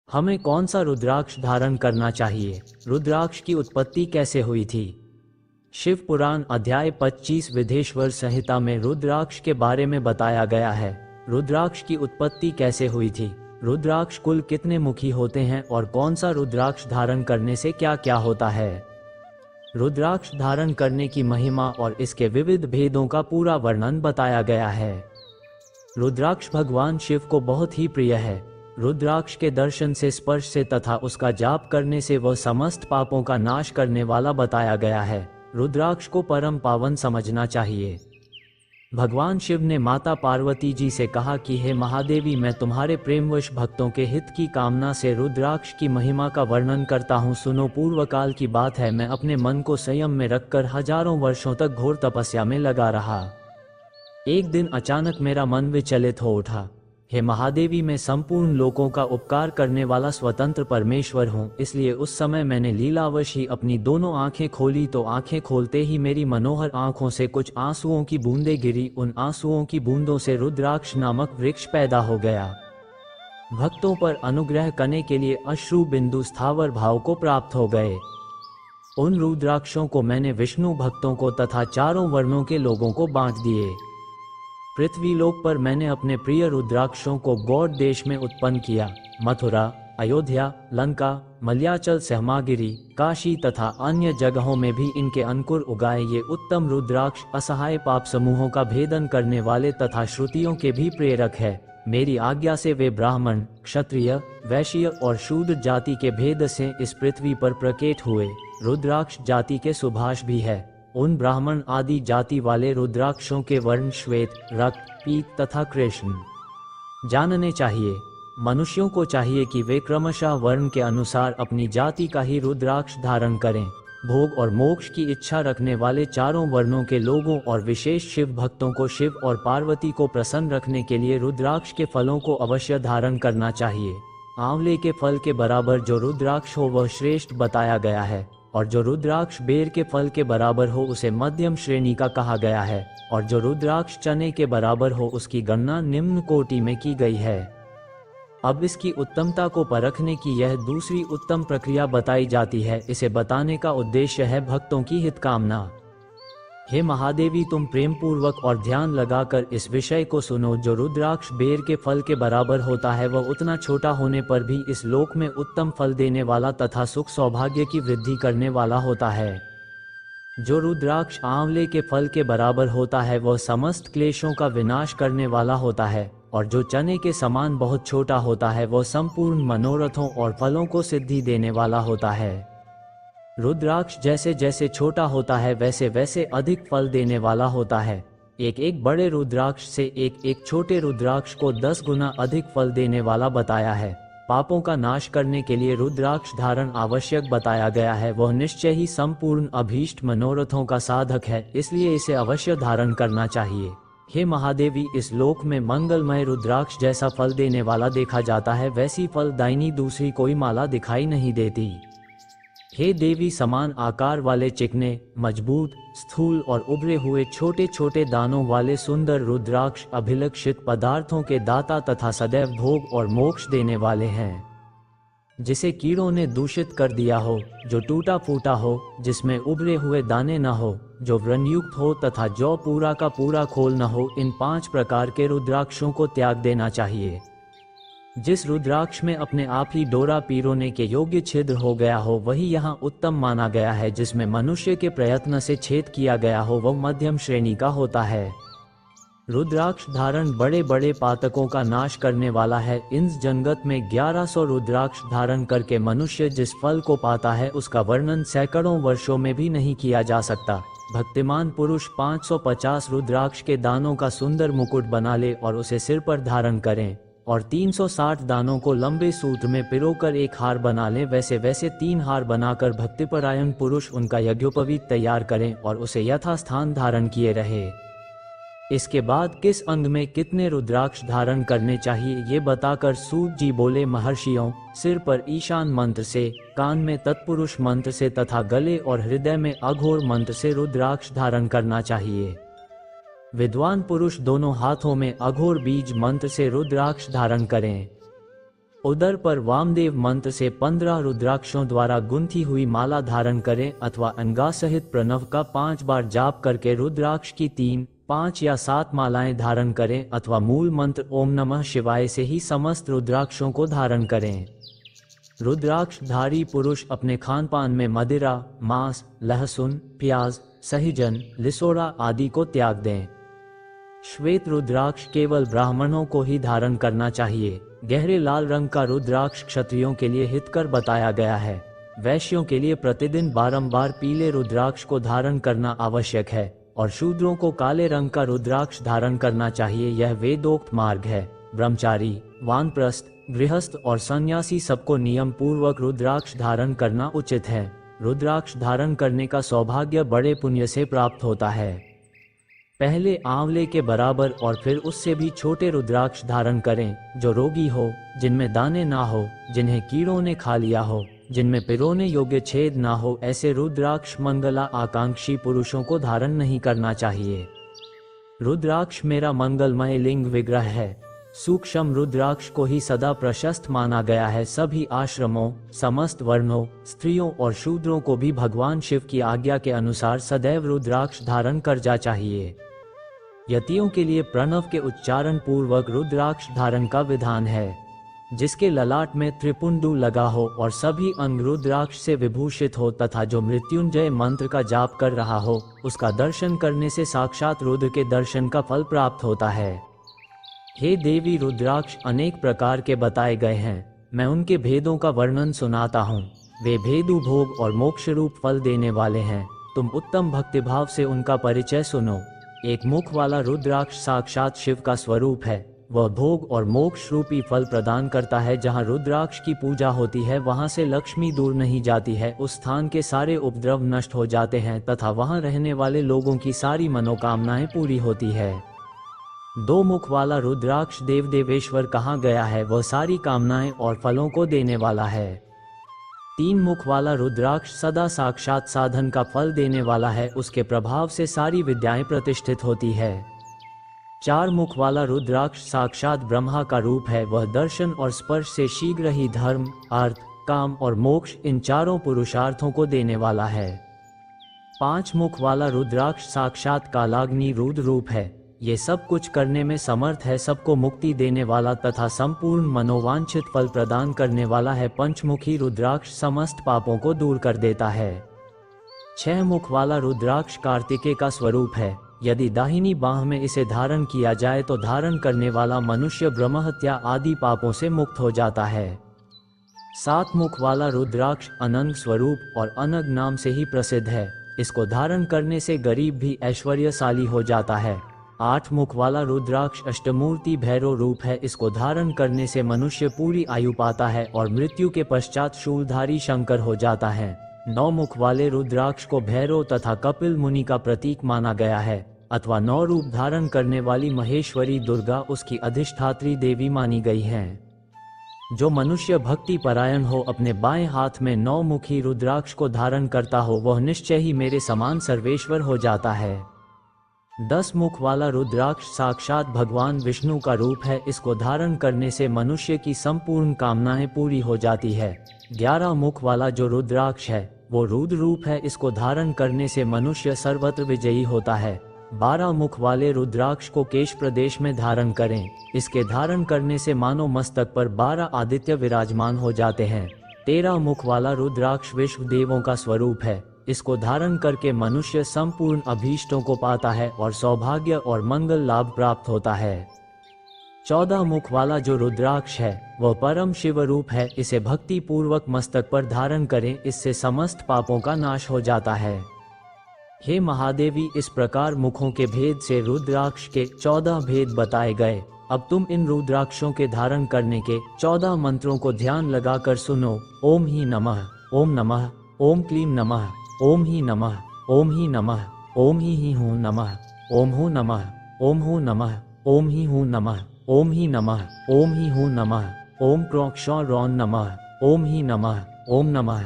हमें कौन सा रुद्राक्ष धारण करना चाहिए? रुद्राक्ष की उत्पत्ति कैसे हुई थी? शिव पुराण अध्याय 25 विधेश्वर संहिता में रुद्राक्ष के बारे में बताया गया है। रुद्राक्ष की उत्पत्ति कैसे हुई थी? रुद्राक्ष कुल कितने मुखी होते हैं और कौन सा रुद्राक्ष धारण करने से क्या क्या होता है? रुद्राक्ष धारण करने की महिमा और इसके विविध भेदों का पूरा वर्णन बताया गया है। रुद्राक्ष भगवान शिव को बहुत ही प्रिय है। रुद्राक्ष के दर्शन से, स्पर्श से तथा उसका जाप करने से वह समस्त पापों का नाश करने वाला बताया गया है। रुद्राक्ष को परम पावन समझना चाहिए। भगवान शिव ने माता पार्वती जी से कहा कि हे महादेवी, मैं तुम्हारे प्रेमवश भक्तों के हित की कामना से रुद्राक्ष की महिमा का वर्णन करता हूँ। सुनो, पूर्व काल की बात है। मैं अपने मन को संयम में रखकर हजारों वर्षों तक घोर तपस्या में लगा रहा। एक दिन अचानक मेरा मन विचलित हो उठा। हे महादेवी, मैं संपूर्ण लोकों का उपकार करने वाला स्वतंत्र परमेश्वर हूँ, इसलिए उस समय मैंने लीलावश ही अपनी दोनों आंखें खोली तो आंखें खोलते ही मेरी मनोहर आंखों से कुछ आंसुओं की बूंदें गिरी। उन आंसुओं की बूंदों से रुद्राक्ष नामक वृक्ष पैदा हो गया। भक्तों पर अनुग्रह करने के लिए अश्रु बिंदु स्थावर भाव को प्राप्त हो गए। उन रुद्राक्षों को मैंने विष्णु भक्तों को तथा चारों वर्णों के लोगों को बांट दिए। पृथ्वीलोक पर मैंने अपने प्रिय रुद्राक्षों को गौड़ देश में उत्पन्न किया। मथुरा, अयोध्या, लंका, मलयाचल, सहमागिरी, काशी तथा अन्य जगहों में भी इनके अंकुर उगाए। ये उत्तम रुद्राक्ष असहाय पाप समूहों का भेदन करने वाले तथा श्रुतियों के भी प्रेरक है। मेरी आज्ञा से वे ब्राह्मण, क्षत्रिय, वैश्य और शूद्र जाति के भेद से इस पृथ्वी पर प्रकट हुए। रुद्राक्ष जाति के सुभाष भी है। उन ब्राह्मण आदि जाति वाले रुद्राक्षों के वर्ण श्वेत, रक्त, पीत तथा कृष्ण जानने चाहिए। मनुष्यों को चाहिए कि वे क्रमशः वर्ण के अनुसार अपनी जाति का ही रुद्राक्ष धारण करें। भोग और मोक्ष की इच्छा रखने वाले चारों वर्णों के लोगों और विशेष शिव भक्तों को शिव और पार्वती को प्रसन्न रखने के लिए रुद्राक्ष के फलों को अवश्य धारण करना चाहिए। आंवले के फल के बराबर जो रुद्राक्ष हो वह श्रेष्ठ बताया गया है, और जो रुद्राक्ष बेर के फल के बराबर हो उसे मध्यम श्रेणी का कहा गया है, और जो रुद्राक्ष चने के बराबर हो उसकी गणना निम्न कोटि में की गई है। अब इसकी उत्तमता को परखने की यह दूसरी उत्तम प्रक्रिया बताई जाती है। इसे बताने का उद्देश्य है भक्तों की हितकामना। हे महादेवी, तुम प्रेम पूर्वक और ध्यान लगाकर इस विषय को सुनो। जो रुद्राक्ष बेर के फल के बराबर होता है वह उतना छोटा होने पर भी इस लोक में उत्तम फल देने वाला तथा सुख सौभाग्य की वृद्धि करने वाला होता है। जो रुद्राक्ष आंवले के फल के बराबर होता है वह समस्त क्लेशों का विनाश करने वाला होता है, और जो चने के समान बहुत छोटा होता है वह संपूर्ण मनोरथों और फलों को सिद्धि देने वाला होता है। रुद्राक्ष जैसे जैसे छोटा होता है वैसे वैसे अधिक फल देने वाला होता है। एक एक बड़े रुद्राक्ष से एक एक छोटे रुद्राक्ष को 10 गुना अधिक फल देने वाला बताया है। पापों का नाश करने के लिए रुद्राक्ष धारण आवश्यक बताया गया है। वह निश्चय ही संपूर्ण अभीष्ट मनोरथों का साधक है, इसलिए इसे अवश्य धारण करना चाहिए। हे महादेवी, इस लोक में मंगलमय रुद्राक्ष जैसा फल देने वाला देखा जाता है वैसी फलदायिनी दूसरी कोई माला दिखाई नहीं देती। हे देवी, समान आकार वाले चिकने, मजबूत, स्थूल और उभरे हुए छोटे छोटे दानों वाले सुंदर रुद्राक्ष अभिलक्षित पदार्थों के दाता तथा सदैव भोग और मोक्ष देने वाले हैं। जिसे कीड़ों ने दूषित कर दिया हो, जो टूटा फूटा हो, जिसमें उभरे हुए दाने न हो, जो व्रणयुक्त हो तथा जो पूरा का पूरा खोल न हो, इन 5 प्रकार के रुद्राक्षों को त्याग देना चाहिए। जिस रुद्राक्ष में अपने आप ही डोरा पिरोने के योग्य छिद्र हो गया हो वही यहाँ उत्तम माना गया है। जिसमें मनुष्य के प्रयत्न से छेद किया गया हो वह मध्यम श्रेणी का होता है। रुद्राक्ष धारण बड़े बड़े पातकों का नाश करने वाला है। इस जगत में 1100 रुद्राक्ष धारण करके मनुष्य जिस फल को पाता है उसका वर्णन सैकड़ों वर्षों में भी नहीं किया जा सकता। भक्तिमान पुरुष 550 रुद्राक्ष के दानों का सुंदर मुकुट बना ले और उसे सिर पर धारण करें, और 360 दानों को लंबे सूत्र में पिरोकर एक हार बना लें। वैसे वैसे 3 हार बनाकर भक्तिपरायण पुरुष उनका यज्ञोपवीत तैयार करें और उसे यथास्थान धारण किए रहे। इसके बाद किस अंग में कितने रुद्राक्ष धारण करने चाहिए ये बताकर सूत जी बोले, महर्षियों, सिर पर ईशान मंत्र से, कान में तत्पुरुष मंत्र से तथा गले और हृदय में अघोर मंत्र से रुद्राक्ष धारण करना चाहिए। विद्वान पुरुष दोनों हाथों में अघोर बीज मंत्र से रुद्राक्ष धारण करें। उदर पर वामदेव मंत्र से 15 रुद्राक्षों द्वारा गुंथी हुई माला धारण करें अथवा अंगा सहित प्रणव का 5 बार जाप करके रुद्राक्ष की 3, 5 या 7 मालाएं धारण करें अथवा मूल मंत्र ओम नमः शिवाय से ही समस्त रुद्राक्षों को धारण करें। रुद्राक्षधारी पुरुष अपने खानपान में मदिरा, मांस, लहसुन, प्याज, सहिजन, लिसोड़ा आदि को त्याग दें। श्वेत रुद्राक्ष केवल ब्राह्मणों को ही धारण करना चाहिए। गहरे लाल रंग का रुद्राक्ष क्षत्रियों के लिए हितकर बताया गया है। वैश्यों के लिए प्रतिदिन बारंबार पीले रुद्राक्ष को धारण करना आवश्यक है और शूद्रों को काले रंग का रुद्राक्ष धारण करना चाहिए। यह वेदोक्त मार्ग है। ब्रह्मचारी, वानप्रस्थ, गृहस्थ और सन्यासी सबको नियम पूर्वक रुद्राक्ष धारण करना उचित है। रुद्राक्ष धारण करने का सौभाग्य बड़े पुण्य से प्राप्त होता है। पहले आंवले के बराबर और फिर उससे भी छोटे रुद्राक्ष धारण करें जो रोगी हो, जिनमें दाने ना हो, जिन्हें कीड़ों ने खा लिया हो, जिनमें पिरोने योग्य छेद ना हो। ऐसे रुद्राक्ष मंगला आकांक्षी पुरुषों को धारण नहीं करना चाहिए। रुद्राक्ष मेरा मंगलमय लिंग विग्रह है। सूक्ष्म रुद्राक्ष को ही सदा प्रशस्त माना गया है। सभी आश्रमों, समस्त वर्णों, स्त्रियों और शूद्रों को भी भगवान शिव की आज्ञा के अनुसार सदैव रुद्राक्ष धारण करना चाहिए। यतियों के लिए प्रणव के उच्चारण पूर्वक रुद्राक्ष धारण का विधान है। जिसके ललाट में त्रिपुंडु लगा हो और सभी अंग रुद्राक्ष से विभूषित हो तथा जो मृत्युंजय मंत्र का जाप कर रहा हो, उसका दर्शन करने से साक्षात रुद्र के दर्शन का फल प्राप्त होता है। हे देवी, रुद्राक्ष अनेक प्रकार के बताए गए हैं। मैं उनके भेदों का वर्णन सुनाता हूँ। वे भेदु भोग और मोक्ष रूप फल देने वाले हैं। तुम उत्तम भक्तिभाव से उनका परिचय सुनो। एक मुख वाला रुद्राक्ष साक्षात शिव का स्वरूप है। वह भोग और मोक्ष रूपी फल प्रदान करता है। जहाँ रुद्राक्ष की पूजा होती है वहाँ से लक्ष्मी दूर नहीं जाती है। उस स्थान के सारे उपद्रव नष्ट हो जाते हैं तथा वहाँ रहने वाले लोगों की सारी मनोकामनाएं पूरी होती है। 2 मुख वाला रुद्राक्ष देव देवेश्वर कहा गया है। वह सारी कामनाएं और फलों को देने वाला है। 3 मुख वाला रुद्राक्ष सदा साक्षात साधन का फल देने वाला है। उसके प्रभाव से सारी विद्याएं प्रतिष्ठित होती है। 4 मुख वाला रुद्राक्ष साक्षात ब्रह्मा का रूप है। वह दर्शन और स्पर्श से शीघ्र ही धर्म, अर्थ, काम और मोक्ष इन चारों पुरुषार्थों को देने वाला है। 5 मुख वाला रुद्राक्ष साक्षात कालाग्नि रुद्र रूप है। ये सब कुछ करने में समर्थ है। सबको मुक्ति देने वाला तथा संपूर्ण मनोवांछित फल प्रदान करने वाला है। पंचमुखी रुद्राक्ष समस्त पापों को दूर कर देता है। 6 मुख वाला रुद्राक्ष कार्तिकेय का स्वरूप है। यदि दाहिनी बाह में इसे धारण किया जाए तो धारण करने वाला मनुष्य ब्रह्महत्या आदि पापों से मुक्त हो जाता है। 7 मुख वाला रुद्राक्ष अनंग स्वरूप और अनग नाम से ही प्रसिद्ध है। इसको धारण करने से गरीब भी ऐश्वर्यशाली हो जाता है। 8 मुख वाला रुद्राक्ष अष्टमूर्ति भैरव रूप है। इसको धारण करने से मनुष्य पूरी आयु पाता है और मृत्यु के पश्चात शूलधारी शंकर हो जाता है। 9 मुख वाले रुद्राक्ष को भैरव तथा कपिल मुनि का प्रतीक माना गया है अथवा 9 रूप धारण करने वाली महेश्वरी दुर्गा उसकी अधिष्ठात्री देवी मानी गई हैं। जो मनुष्य भक्ति परायण हो, अपने बाएं हाथ में 9 मुखी रुद्राक्ष को धारण करता हो, वह निश्चय ही मेरे समान सर्वेश्वर हो जाता है। 10 मुख वाला रुद्राक्ष साक्षात भगवान विष्णु का रूप है। इसको धारण करने से मनुष्य की संपूर्ण कामनाएं पूरी हो जाती है। 11 मुख वाला जो रुद्राक्ष है वो रुद्र रूप है। इसको धारण करने से मनुष्य सर्वत्र विजयी होता है। 12 मुख वाले रुद्राक्ष को केश प्रदेश में धारण करें। इसके धारण करने से मानो मस्तक पर 12 आदित्य विराजमान हो जाते हैं। 13 मुख वाला रुद्राक्ष विश्व देवों का स्वरूप है। इसको धारण करके मनुष्य संपूर्ण अभीष्टों को पाता है और सौभाग्य और मंगल लाभ प्राप्त होता है। 14 मुख वाला जो रुद्राक्ष है वह परम शिव रूप है। इसे भक्ति पूर्वक मस्तक पर धारण करें। इससे समस्त पापों का नाश हो जाता है। हे महादेवी, इस प्रकार मुखों के भेद से रुद्राक्ष के 14 भेद बताए गए। अब तुम इन रुद्राक्षों के धारण करने के 14 मंत्रों को ध्यान लगाकर सुनो। ओम ही नमः, ओम नमः, ओम क्लीम नमः, ओम ही नमः, ओम ही नमः, ओम ही हूँ नमः, ओम हूँ नमः, ओम हूँ नमः, ओम ही हूँ नमः, ओम ही नमः, ओम ही हूँ नमः, ओम क्रोक्षौ रौन नमः, ओम ही नमः, ओम नमः।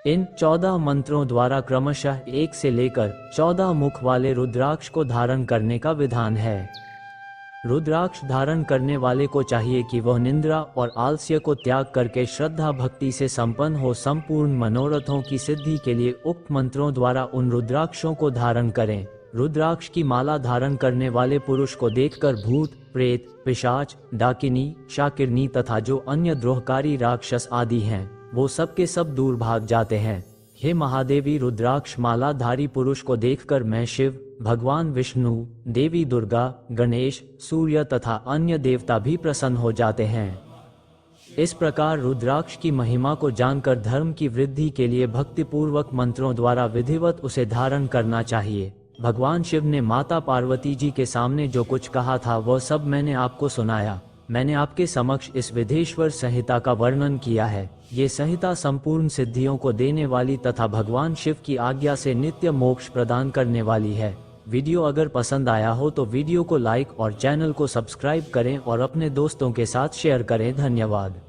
इन 14 मंत्रों द्वारा क्रमशः 1 से लेकर 14 मुख वाले रुद्राक्ष को धारण करने का विधान है। रुद्राक्ष धारण करने वाले को चाहिए कि वह निंद्रा और आलस्य को त्याग करके श्रद्धा भक्ति से संपन्न हो संपूर्ण मनोरथों की सिद्धि के लिए उक्त मंत्रों द्वारा उन रुद्राक्षों को धारण करें। रुद्राक्ष की माला धारण करने वाले पुरुष को देखकर भूत, प्रेत, पिशाच, डाकिनी, शाकिनी तथा जो अन्य द्रोहकारी राक्षस आदि हैं, वो सब के सब दूर भाग जाते हैं। हे महादेवी, रुद्राक्ष मालाधारी पुरुष को देखकर मैं शिव, भगवान विष्णु, देवी दुर्गा, गणेश, सूर्य तथा अन्य देवता भी प्रसन्न हो जाते हैं। इस प्रकार रुद्राक्ष की महिमा को जानकर धर्म की वृद्धि के लिए भक्तिपूर्वक मंत्रों द्वारा विधिवत उसे धारण करना चाहिए। भगवान शिव ने माता पार्वती जी के सामने जो कुछ कहा था वह सब मैंने आपको सुनाया। मैंने आपके समक्ष इस विधेश्वर संहिता का वर्णन किया है। ये संहिता संपूर्ण सिद्धियों को देने वाली तथा भगवान शिव की आज्ञा से नित्य मोक्ष प्रदान करने वाली है। वीडियो अगर पसंद आया हो तो वीडियो को लाइक और चैनल को सब्सक्राइब करें और अपने दोस्तों के साथ शेयर करें। धन्यवाद।